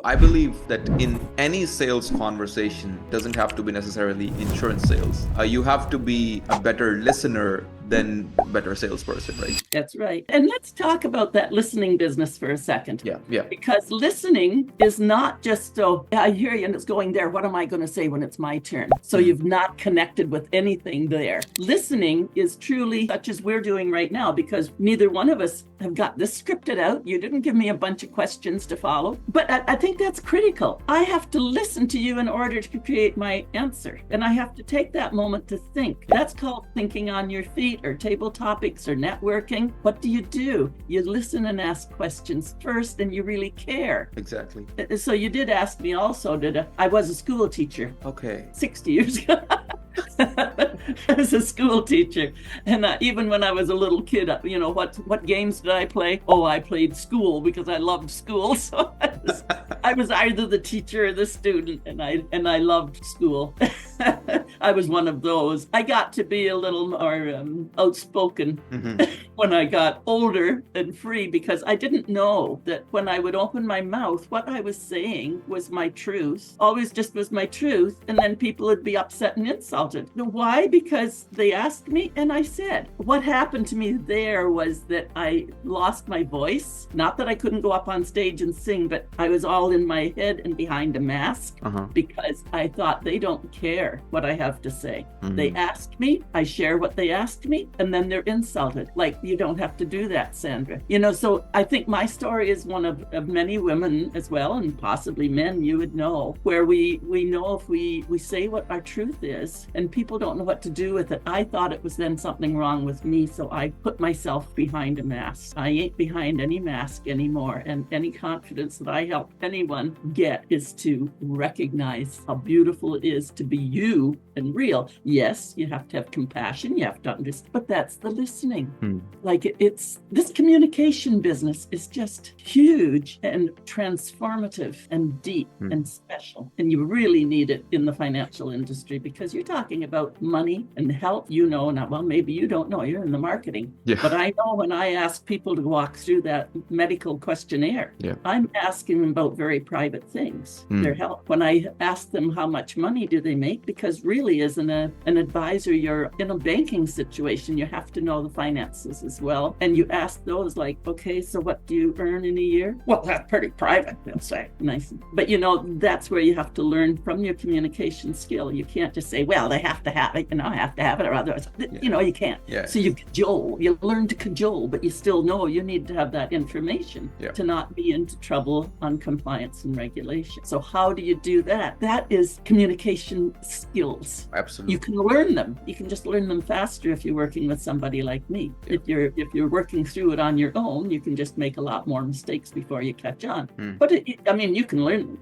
I believe that in any sales conversation, doesn't have to be necessarily insurance sales. You have to be a better listener than a better salesperson, right? That's right. And let's talk about that listening business for a second. Yeah. Because listening is not just, so I hear you and it's going there. What am I going to say when it's my turn? So you've not connected with anything there. Listening is truly such as we're doing right now, because neither one of us have got this scripted out. You didn't give me a bunch of questions to follow, but I think that's critical. I have to listen to you in order to create my answer. And I have to take that moment to think. That's called thinking on your feet, or table topics, or networking. What do? You listen and ask questions first, and you really care. Exactly. So you did ask me also, I was a school teacher. Okay. 60 years ago. I was a school teacher, and even when I was a little kid, what games did I play? Oh, I played school because I loved school. So I was either the teacher or the student, and I loved school. I was one of those. I got to be a little more outspoken when I got older and free, because I didn't know that when I would open my mouth, what I was saying was my truth. Always just was my truth, and then people would be upset and insulted. Why? Because they asked me and I said. What happened to me there was that I lost my voice. Not that I couldn't go up on stage and sing, but I was all in my head and behind a mask because I thought they don't care what I have to say. They ask me, I share what they asked me, and then they're insulted. Like, you don't have to do that, Sandra. So I think my story is one of many women as well, and possibly men, you would know, where we know if we say what our truth is, and people don't know what to do with it. I thought it was then something wrong with me, so I put myself behind a mask. I ain't behind any mask anymore, and any confidence that I help anyone get is to recognize how beautiful it is to be you and real. Yes, you have to have compassion, you have to understand, but that's the listening. Like it's this communication business is just huge and transformative and deep and special, and you really need it in the financial industry, because you're talking about money and health. Well, maybe you don't know, you're in the marketing, but I know when I ask people to walk through that medical questionnaire, I'm asking them about very private things, their health. When I ask them how much money do they make, because really as an advisor, you're in a banking situation, you have to know the finances as well. And you ask those, like, okay, so what do you earn in a year? Well, that's pretty private, they'll say. Nice. But that's where you have to learn from your communication skill. You can't just say, well, they have to have it, I have to have it, or otherwise, you can't. So you cajole, you learn to cajole, but you still know you need to have that information to not be into trouble on compliance and regulation. So how do you do that? That is communication skills. Absolutely. You can learn them. You can just learn them faster if you're working with somebody like me. If you're working through it on your own, you can just make a lot more mistakes before you catch on. But you can learn them.